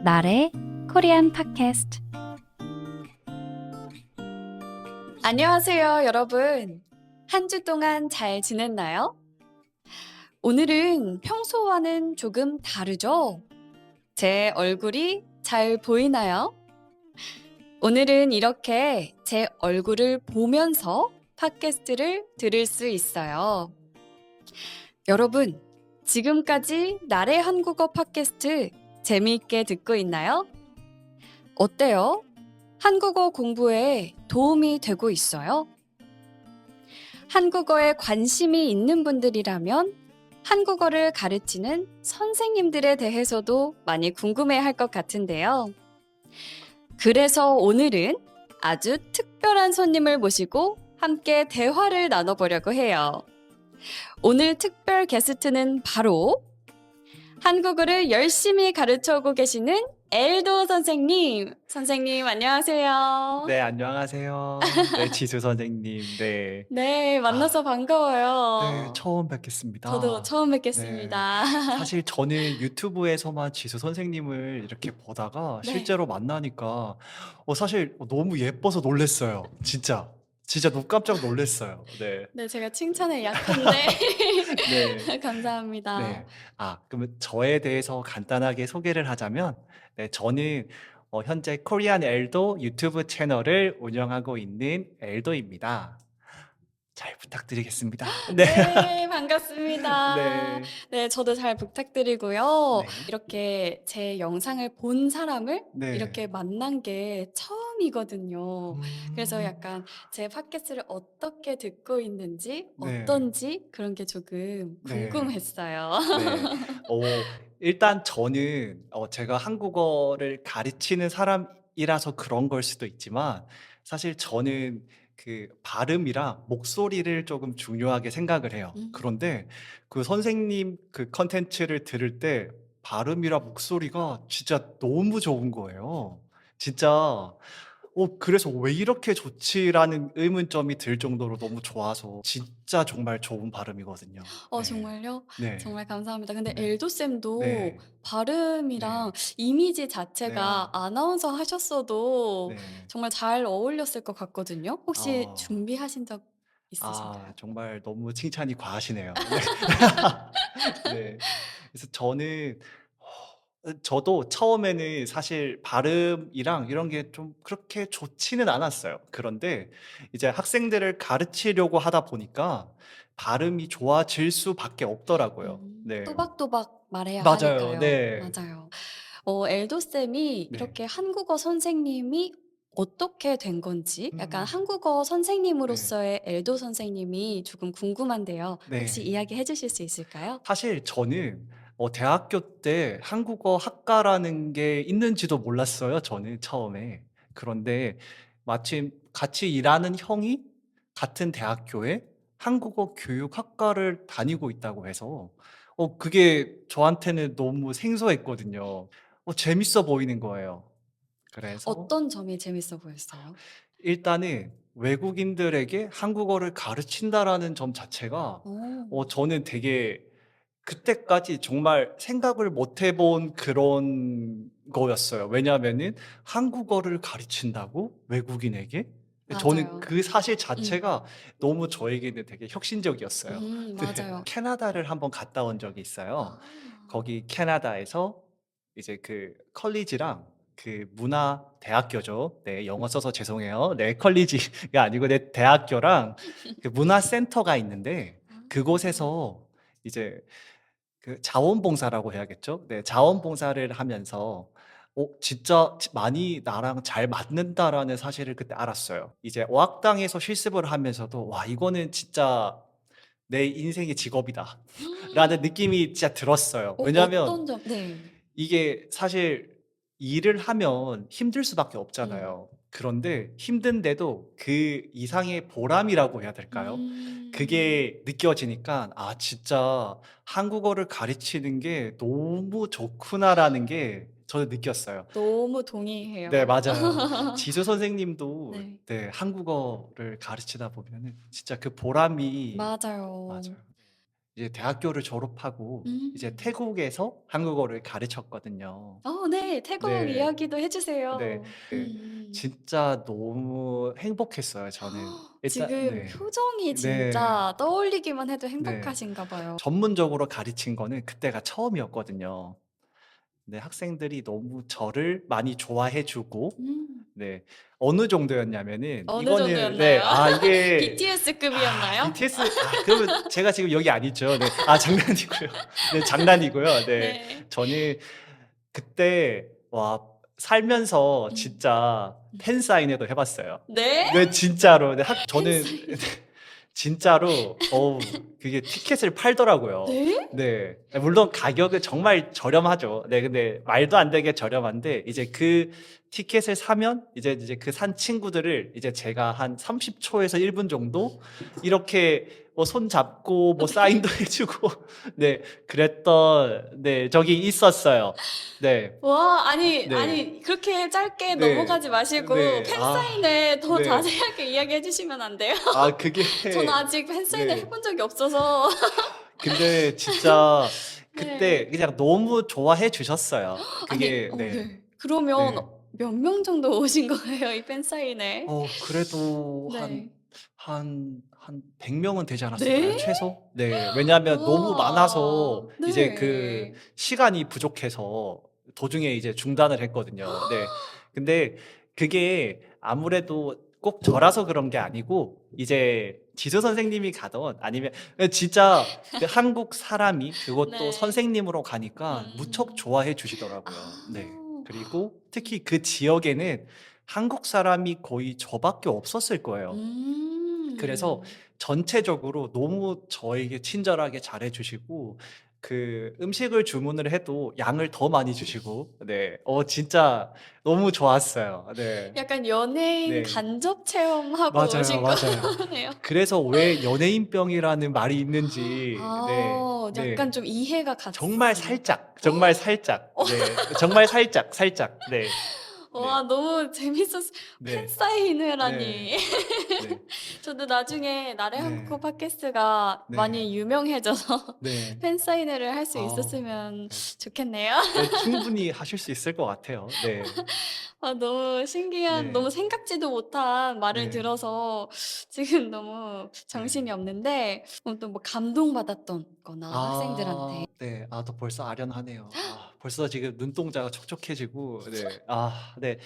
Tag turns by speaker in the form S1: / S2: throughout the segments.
S1: 나래 코리안 팟캐스트.
S2: 안녕하세요, 여러분. 한 주 동안 잘 지냈나요? 오늘은 평소와는 조금 다르죠? 제 얼굴이 잘 보이나요? 오늘은 이렇게 제 얼굴을 보면서 팟캐스트를 들을 수 있어요. 여러분, 지금까지 나래 한국어 팟캐스트 재미있게 듣고 있나요? 어때요? 한국어 공부에 도움이 되고 있어요? 한국어에 관심이 있는 분들이라면 한국어를 가르치는 선생님들에 대해서도 많이 궁금해 할 것 같은데요. 그래서 오늘은 아주 특별한 손님을 모시고 함께 대화를 나눠보려고 해요. 오늘 특별 게스트는 바로 한국어를 열심히 가르쳐오고 계시는 엘도 선생님. 선생님, 안녕하세요.
S3: 네, 안녕하세요. 네, 지수 선생님. 네.
S2: 네, 만나서
S3: 네,
S2: 반가워요.
S3: 처음
S2: 저도
S3: 뵙겠습니다.
S2: 처음
S3: 네.
S2: 뵙겠습니다.
S3: 사실 저는 유튜브에서만 지수 선생님을 이렇게 보다가
S2: 네.
S3: 실제로 만나니까 사실 너무 예뻐서 놀랬어요. 진짜. 진짜 너무 깜짝 놀랐어요. 네.
S2: 네, 제가 칭찬에 약한데.
S3: 네.
S2: 감사합니다.
S3: 네. 그러면 저에 대해서 간단하게 소개를 하자면, 네, 저는 현재 코리안 엘도 유튜브 채널을 운영하고 있는 엘도입니다. 잘 부탁드리겠습니다. 네.
S2: 네, 반갑습니다.
S3: 네.
S2: 네, 저도 잘 부탁드리고요.
S3: 네.
S2: 이렇게 제 영상을 본 사람을
S3: 네.
S2: 이렇게 만난 게 처음이거든요. 그래서
S3: 음.
S2: 약간 제 팟캐스트를 어떻게 듣고 있는지,
S3: 네.
S2: 어떤지 그런 게 조금
S3: 네.
S2: 궁금했어요.
S3: 네. 일단 저는 제가 한국어를 가르치는 사람이라서 그런 걸 수도 있지만 사실 저는 그 발음이랑 목소리를 조금 중요하게 생각을 해요.
S2: 음.
S3: 그런데 그 선생님 그 컨텐츠를 들을 때 발음이랑 목소리가 진짜 너무 좋은 거예요. 진짜 그래서 '왜 이렇게 좋지?'라는 의문점이 들 정도로 너무 좋아서 진짜 정말 좋은 발음이거든요. 네.
S2: 정말요?
S3: 네.
S2: 정말 감사합니다. 근데
S3: 네.
S2: 엘도 쌤도
S3: 네.
S2: 발음이랑
S3: 네.
S2: 이미지
S3: 네.
S2: 자체가 아나운서 하셨어도
S3: 네.
S2: 정말 잘 어울렸을 것 같거든요. 혹시
S3: 어.
S2: 준비하신 적 있으신가요?
S3: 정말 너무 칭찬이 과하시네요. 네. 네. 그래서 저도 처음에는 사실 발음이랑 이런 게 좀 그렇게 좋지는 않았어요. 그런데 이제 학생들을 가르치려고 하다 보니까 발음이 좋아질 수밖에 없더라고요. 네.
S2: 또박또박 말해야
S3: 맞아요.
S2: 하니까요.
S3: 네.
S2: 맞아요. 엘도 쌤이
S3: 네.
S2: 이렇게 한국어 선생님이 어떻게 된 건지 약간
S3: 음.
S2: 한국어
S3: 네.
S2: 선생님으로서의 엘도 선생님이 조금 궁금한데요. 혹시
S3: 네.
S2: 이야기해 주실 수 있을까요?
S3: 사실 저는 대학교 때 한국어 학과라는 게 있는지도 몰랐어요, 저는 처음에. 그런데 마침 같이 일하는 형이 같은 대학교에 한국어 교육학과를 다니고 있다고 해서 그게 저한테는 너무 생소했거든요. 재밌어 보이는 거예요. 그래서
S2: 어떤 점이 재밌어 보였어요?
S3: 일단은 외국인들에게 한국어를 가르친다라는 점 자체가
S2: 어.
S3: 저는 되게 그때까지 정말 생각을 못 해본 그런 거였어요. 왜냐하면은 한국어를 가르친다고 외국인에게? 저는
S2: 맞아요.
S3: 그 사실
S2: 음.
S3: 자체가 너무 저에게는 되게 혁신적이었어요. 네.
S2: 맞아요.
S3: 캐나다를 한번 갔다 온 적이 있어요.
S2: 아.
S3: 거기 캐나다에서 이제 그 컬리지랑 그 문화 대학교죠. 네, 영어 써서 죄송해요. 네, 컬리지가 아니고 네, 대학교랑 그 문화 센터가 있는데
S2: 아.
S3: 그곳에서 이제 그 자원봉사라고 해야겠죠? 네, 자원봉사를 하면서 진짜 많이 나랑 잘 맞는다라는 사실을 그때 알았어요. 이제 어학당에서 실습을 하면서도 '와 이거는 진짜 내 인생의 직업이다.'라는 느낌이 진짜 들었어요. 왜냐하면
S2: 어떤 점 네.
S3: 이게 사실 일을 하면 힘들 수밖에
S2: 음.
S3: 없잖아요. 그런데 힘든데도 그 이상의 보람이라고 해야 될까요?
S2: 음.
S3: 그게 느껴지니까 '진짜 한국어를 가르치는 게 너무 좋구나.'라는 게 저는 느꼈어요.
S2: 너무
S3: 네,
S2: 동의해요.
S3: 맞아요. 지수 선생님도
S2: 네.
S3: 네, 한국어를 가르치다 보면은 진짜 그 보람이
S2: 맞아요.
S3: 맞아요. 이제 대학교를 졸업하고 이제
S2: 음.
S3: 태국에서 한국어를 가르쳤거든요.
S2: 네. 태국
S3: 네.
S2: 이야기도 해
S3: 네.
S2: 주세요.
S3: 네. 진짜 너무 행복했어요, 저는. 일단
S2: 지금
S3: 네.
S2: 표정이
S3: 네.
S2: 진짜 떠올리기만 해도
S3: 네.
S2: 행복하신가 봐요.
S3: 전문적으로 가르친 거는 그때가 처음이었거든요. 네, 학생들이 너무 저를 많이 좋아해 주고
S2: 음.
S3: 네. 어느 정도였냐면은
S2: 어느
S3: 이거는
S2: 정도였나요?
S3: 네. 이게
S2: BTS급이었나요?
S3: 그러면 제가 지금 여기 아니죠. 네. 장난이고요. 네, 장난이고요. 네.
S2: 네.
S3: 저는 그때 와 살면서
S2: 음.
S3: 진짜 팬 사인회도 해 봤어요.
S2: 네?
S3: 네, 진짜로. 네, 저는
S2: 팬사인
S3: 진짜로 그게 티켓을 팔더라고요.
S2: 네?
S3: 네. 물론 가격은 정말 저렴하죠. 네, 근데 말도 안 되게 저렴한데 이제 그 티켓을 사면 이제 그 산 친구들을 이제 제가 한 30초에서 1분 정도 이렇게 뭐 손 잡고 뭐 사인도 해 주고 네, 그랬던 네, 적이 있었어요. 네.
S2: 와 아니,
S3: 네.
S2: 아니 그렇게 짧게
S3: 네.
S2: 넘어가지 마시고
S3: 네.
S2: 팬사인회 더
S3: 네.
S2: 자세하게 이야기해 주시면 안 돼요?
S3: 그게
S2: 저는 아직 팬사인회
S3: 네.
S2: 해본 적이 없어서.
S3: 근데 진짜 그때
S2: 네.
S3: 그냥 너무 좋아해 주셨어요.
S2: 아니
S3: 그게 네.
S2: 네. 그러면
S3: 네.
S2: 몇 명 정도 오신 거예요? 이 팬사인회?
S3: 그래도
S2: 네.
S3: 한 100 명은 되지 않았을까요?
S2: 네?
S3: 최소? 네. 왜냐하면 너무 많아서
S2: 와.
S3: 이제 그
S2: 네.
S3: 시간이 부족해서 도중에 이제 중단을 했거든요. 네. 근데 그게 아무래도 꼭 저라서 그런 게 아니고 이제 지도 선생님이 가든 아니면 진짜 그 한국 사람이 그것도
S2: 네.
S3: 선생님으로 가니까 무척
S2: 음.
S3: 좋아해 주시더라고요. 네.
S2: 아.
S3: 그리고 특히 그 지역에는 한국 사람이 거의 저밖에 없었을 거예요. 그래서
S2: 음.
S3: 전체적으로 너무 저에게 친절하게 잘해 주시고 그 음식을 주문을 해도 양을 더 많이 주시고 네. 진짜 너무 좋았어요. 네.
S2: 약간 연예인
S3: 네.
S2: 간접 체험하고
S3: 맞아요,
S2: 오신
S3: 맞아요.
S2: 거네요.
S3: 그래서 왜 연예인병이라는 말이 있는지 네.
S2: 약간
S3: 네.
S2: 좀 이해가
S3: 정말
S2: 갔어요.
S3: 살짝, 정말 살짝. 네. 정말 살짝, 살짝. 네. 네.
S2: 와 너무 재밌었어요.
S3: 네. 네.
S2: 팬사인회라니.
S3: 네.
S2: 저도 나중에 나래 한국어
S3: 네.
S2: 팟캐스트가
S3: 네.
S2: 많이 유명해져서
S3: 네.
S2: 팬사인회를 할 수
S3: 아우.
S2: 있었으면
S3: 네.
S2: 좋겠네요.
S3: 네, 충분히 하실 수 있을 것 같아요. 네.
S2: 너무 신기한
S3: 네.
S2: 너무 생각지도 못한 말을
S3: 네.
S2: 들어서 지금 너무 정신이
S3: 네.
S2: 없는데 또 뭐 감동받았던 거나 학생들한테
S3: 네. 저 벌써 아련하네요. 벌써 지금 눈동자가 촉촉해지고 네. 네.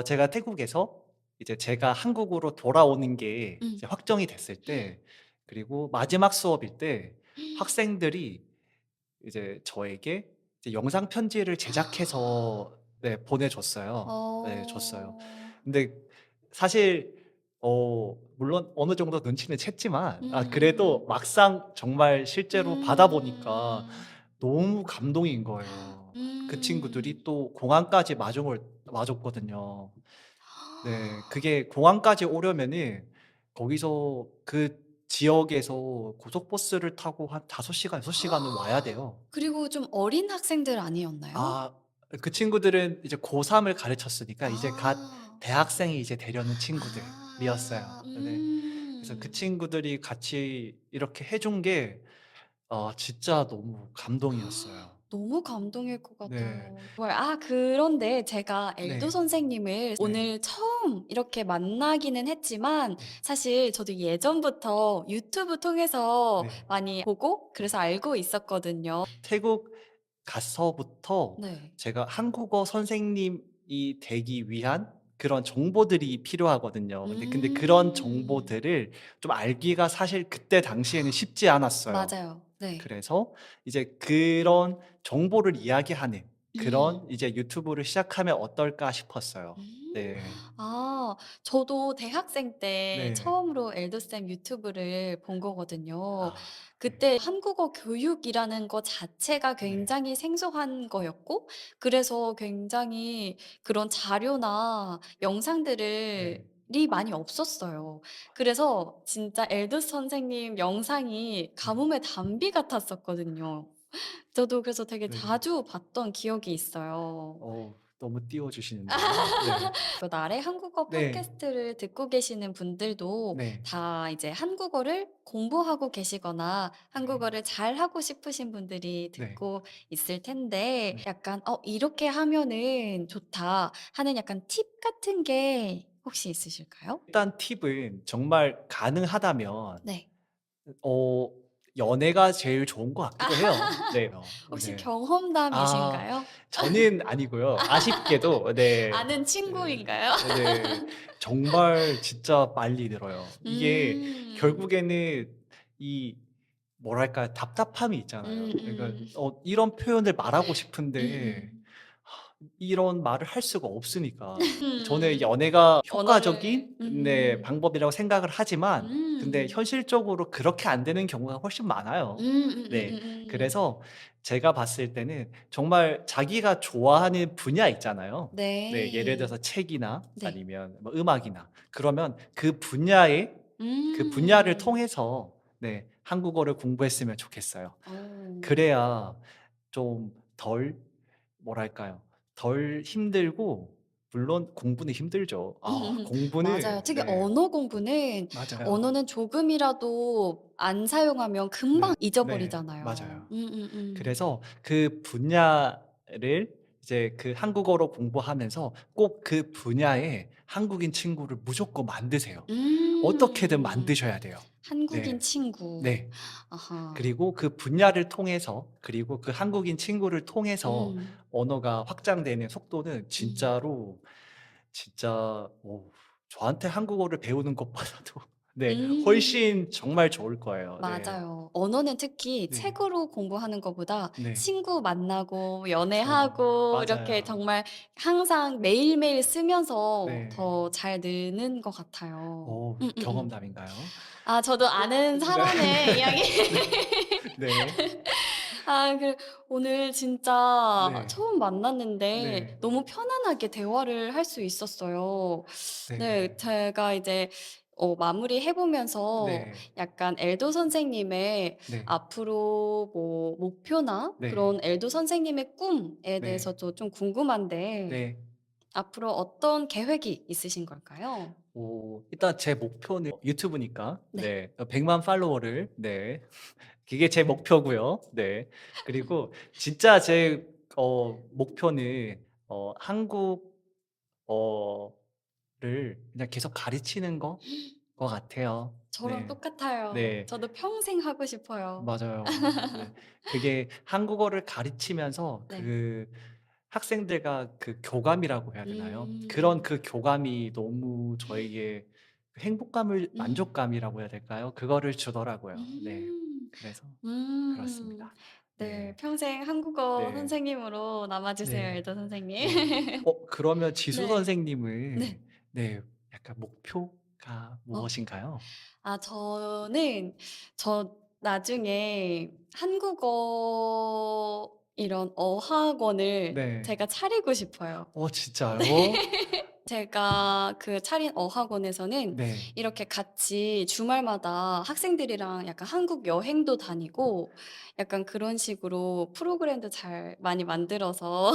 S3: 제가 태국에서 이제 제가 한국으로 돌아오는 게
S2: 음.
S3: 이제 확정이 됐을 때 그리고 마지막 수업일 때 학생들이 이제 저에게 이제 영상 편지를 제작해서 네, 보내줬어요. 네, 줬어요.
S2: 어.
S3: 근데 사실 물론 어느 정도 눈치는 챘지만 그래도
S2: 음.
S3: 막상 정말 실제로 받아보니까
S2: 음.
S3: 너무 감동인 거예요. 그
S2: 음.
S3: 친구들이 또 공항까지 마중을 와줬거든요. 네, 그게 공항까지 오려면은 거기서 그 지역에서 고속버스를 타고 한 5시간, 6시간은 와야 돼요.
S2: 그리고 좀 어린 학생들 아니었나요?
S3: 아, 그 친구들은 이제 고3을 가르쳤으니까 이제 갓
S2: 아.
S3: 대학생이 이제 되려는 친구들이었어요.
S2: 아.
S3: 네. 그래서 그 친구들이 같이 이렇게 해준 게 진짜 너무 감동이었어요.
S2: 너무 감동일 것
S3: 네.
S2: 같아요. 정말 그런데 제가 엘도
S3: 네.
S2: 선생님을
S3: 네.
S2: 오늘 처음 이렇게 만나기는 했지만
S3: 네.
S2: 사실 저도 예전부터 유튜브 통해서
S3: 네.
S2: 많이 보고 그래서 알고 있었거든요.
S3: 태국 가서부터
S2: 네.
S3: 제가 한국어 선생님이 되기 위한 그런 정보들이 필요하거든요. 근데 그런
S2: 음.
S3: 정보들을 좀 알기가 사실 그때 당시에는 쉽지 않았어요.
S2: 맞아요. 네.
S3: 그래서 이제 그런 정보를 이야기하는 그런
S2: 음.
S3: 이제 유튜브를 시작하면 어떨까 싶었어요.
S2: 음.
S3: 네.
S2: 아 저도 대학생 때
S3: 네.
S2: 처음으로 엘도쌤 유튜브를 본 거거든요.
S3: 네.
S2: 그때 한국어 교육이라는 거 자체가
S3: 네.
S2: 굉장히 생소한 거였고 그래서 굉장히 그런 자료나 영상들을
S3: 네.
S2: 이 많이 없었어요. 그래서 진짜 엘도 선생님 영상이
S3: 네.
S2: 가뭄의 단비 같았었거든요. 저도 그래서 되게
S3: 네.
S2: 자주 봤던 기억이 있어요.
S3: 어 너무 띄워주시는데요. 네.
S2: 그 나래 한국어
S3: 네.
S2: 팟캐스트를 듣고 계시는 분들도
S3: 네.
S2: 다 이제 한국어를 공부하고 계시거나
S3: 네.
S2: 한국어를 잘하고 싶으신 분들이
S3: 네.
S2: 듣고 있을 텐데
S3: 네.
S2: 약간 이렇게 하면은 좋다 하는 약간 팁 같은 게 혹시 있으실까요?
S3: 일단 팁은 정말 가능하다면
S2: 네.
S3: 어 연애가 제일 좋은 것 같기도 해요. 네.
S2: 혹시
S3: 네. 아
S2: 경험담이신가요?
S3: 저는 아니고요. 아쉽게도 네.
S2: 아는
S3: 네.
S2: 친구인가요?
S3: 네. 정말 진짜 빨리 늘어요. 이게
S2: 음.
S3: 결국에는 이 뭐랄까 답답함이 있잖아요. 그러니까
S2: 음음.
S3: 이런 표현을 말하고 싶은데
S2: 음음.
S3: 이런 말을 할 수가 없으니까. 저는
S2: 음.
S3: 연애가 효과적인
S2: 언어를
S3: 네 방법이라고 생각을 하지만 근데
S2: 음.
S3: 현실적으로 그렇게 안 되는 경우가 훨씬 많아요. 네. 그래서 제가 봤을 때는 정말 자기가 좋아하는 분야 있잖아요. 네. 예를
S2: 네.
S3: 들어서 책이나
S2: 네.
S3: 아니면 뭐 음악이나 그러면 그 분야를
S2: 음.
S3: 통해서 네 한국어를 공부했으면 좋겠어요.
S2: 어.
S3: 그래야 좀 덜 뭐랄까요? 덜 힘들고 물론 공부는 힘들죠.
S2: 맞아요.
S3: 공부는
S2: 특히
S3: 네.
S2: 언어 공부는
S3: 맞아요.
S2: 언어는 조금이라도 안 사용하면 금방
S3: 네. 네.
S2: 잊어버리잖아요.
S3: 맞아요. 그래서 그 분야를 이제 그 한국어로 공부하면서 꼭 그 분야에 한국인 친구를 무조건 만드세요. 어떻게든
S2: 음.
S3: 만드셔야 돼요.
S2: 한국인
S3: 네.
S2: 친구.
S3: 네.
S2: 아하.
S3: 그리고 그 분야를 통해서 그리고 그 한국인 친구를 통해서
S2: 음.
S3: 언어가 확장되는 속도는
S2: 음.
S3: 진짜로 진짜 저한테 한국어를 배우는 것보다도 네
S2: 음.
S3: 훨씬 정말 좋을 거예요. 네.
S2: 맞아요. 언어는 특히
S3: 네.
S2: 책으로 공부하는 것보다
S3: 네.
S2: 친구 만나고
S3: 그쵸.
S2: 연애하고 이렇게
S3: 맞아요.
S2: 정말 항상 매일매일 쓰면서
S3: 네.
S2: 더 잘 느는 것 같아요.
S3: 경험담인가요?
S2: 저도 아는
S3: 네.
S2: 사람의 이야기.
S3: 네.
S2: 오늘 진짜
S3: 네.
S2: 처음 만났는데
S3: 네.
S2: 너무 편안하게 대화를 할 수 있었어요. 네.
S3: 네.
S2: 제가 이제 마무리해 보면서
S3: 네.
S2: 약간 엘도 선생님의
S3: 네.
S2: 앞으로 뭐 목표나
S3: 네.
S2: 그런 엘도 선생님의 꿈에
S3: 네.
S2: 대해서도 좀 궁금한데
S3: 네.
S2: 앞으로 어떤 계획이 있으신 걸까요?
S3: 일단 제 목표는 유튜브니까
S2: 네.
S3: 네 100만 팔로워를 네 그게 제 목표고요. 네. 그리고 진짜 제 목표는 한국어를 그냥 계속 가르치는 것 같아요.
S2: 저랑
S3: 네.
S2: 똑같아요.
S3: 네.
S2: 저도 평생 하고 싶어요.
S3: 맞아요. 네. 그게 한국어를 가르치면서
S2: 네.
S3: 그 학생들과 그 교감이라고 해야 되나요? 그런
S2: 음.
S3: 그 교감이 너무 저에게 그 행복감을
S2: 음.
S3: 만족감이라고 해야 될까요? 그거를 주더라고요. 네.
S2: 음.
S3: 그래서
S2: 음.
S3: 그렇습니다.
S2: 네.
S3: 네.
S2: 평생 한국어
S3: 네.
S2: 선생님으로 남아 주세요,
S3: 네.
S2: 엘더 선생님.
S3: 네. 그러면 지수
S2: 네. 네.
S3: 선생님은 네 약간 목표가
S2: 어
S3: 무엇인가요?
S2: 저는 나중에 한국어 이런 어학원을
S3: 네.
S2: 제가 차리고 싶어요.
S3: 진짜요?
S2: 제가 그 차린 어학원에서는
S3: 네.
S2: 이렇게 같이 주말마다 학생들이랑 약간 한국 여행도 다니고 약간 그런 식으로 프로그램도 잘 많이 만들어서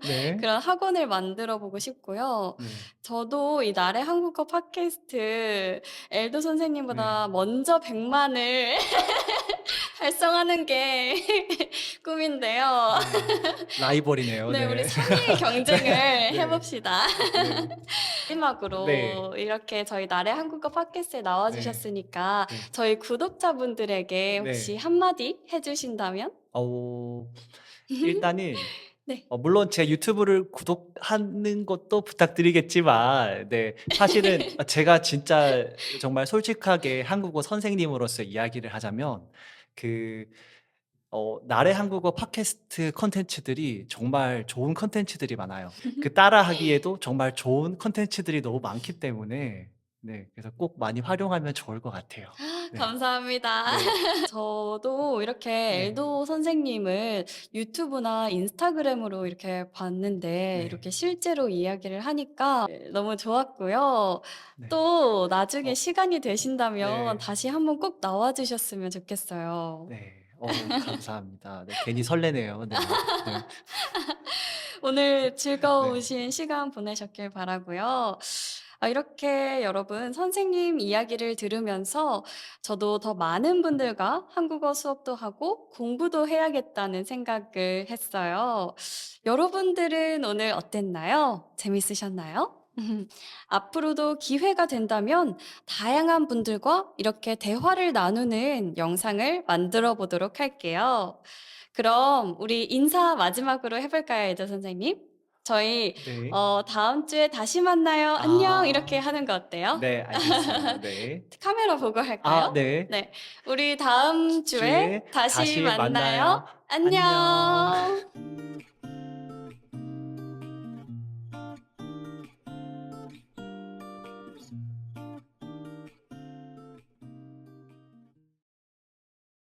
S3: 네.
S2: 그런 학원을 만들어 보고 싶고요.
S3: 네.
S2: 저도 이 나래 한국어 팟캐스트 엘도
S3: 네.
S2: 선생님보다 먼저 100만을 달성하는 게 꿈인데요.
S3: 네. 라이벌이네요.
S2: 네, 우리
S3: 네.
S2: 3위 경쟁을 해
S3: 네.
S2: 봅시다.
S3: 네. 네.
S2: 마지막으로 이렇게 저희 나래 한국어 팟캐스트에 나와
S3: 네.
S2: 주셨으니까
S3: 네.
S2: 저희 구독자분들에게 혹시
S3: 네.
S2: 한마디 해 주신다면?
S3: 어 일단은
S2: 네.
S3: 물론 제 유튜브를 구독하는 것도 부탁드리겠지만 네 사실은 제가 진짜 정말 솔직하게 한국어 선생님으로서 이야기를 하자면 그 나래 한국어 팟캐스트 콘텐츠들이 정말 좋은 콘텐츠들이 많아요. 그 따라하기에도 정말 좋은 콘텐츠들이 너무 많기 때문에 네 그래서 꼭 많이 활용하면 좋을 것 같아요. 네.
S2: 감사합니다.
S3: 네.
S2: 저도 이렇게
S3: 네.
S2: 엘도 선생님을 유튜브나 인스타그램으로 이렇게 봤는데
S3: 네.
S2: 이렇게 실제로 이야기를 하니까 너무 좋았고요.
S3: 네.
S2: 또 나중에
S3: 어
S2: 시간이 되신다면
S3: 네.
S2: 다시 한번 꼭 나와 주셨으면 좋겠어요.
S3: 네. 감사합니다. 네 괜히 설레네요. 네. 네.
S2: 오늘
S3: 네.
S2: 즐거우신 시간 보내셨길 바라고요. 이렇게 여러분 선생님 이야기를 들으면서 저도 더 많은 분들과 한국어 수업도 하고 공부도 해야겠다는 생각을 했어요. 여러분들은 오늘 어땠나요? 재밌으셨나요? 앞으로도 기회가 된다면 다양한 분들과 이렇게 대화를 나누는 영상을 만들어 보도록 할게요. 그럼 우리 인사 마지막으로 해 볼까요, 에드 선생님? 저희
S3: 네.
S2: 다음 주에 다시 만나요. 안녕 이렇게
S3: 아.
S2: 하는 거 어때요?
S3: 네, 알겠습니다. 네.
S2: 카메라 보고 할까요?
S3: 네.
S2: 네. 우리 다음 주에
S3: 주에
S2: 다시
S3: 다시 만나요.
S2: 만나요.
S3: 안녕.
S2: 안녕.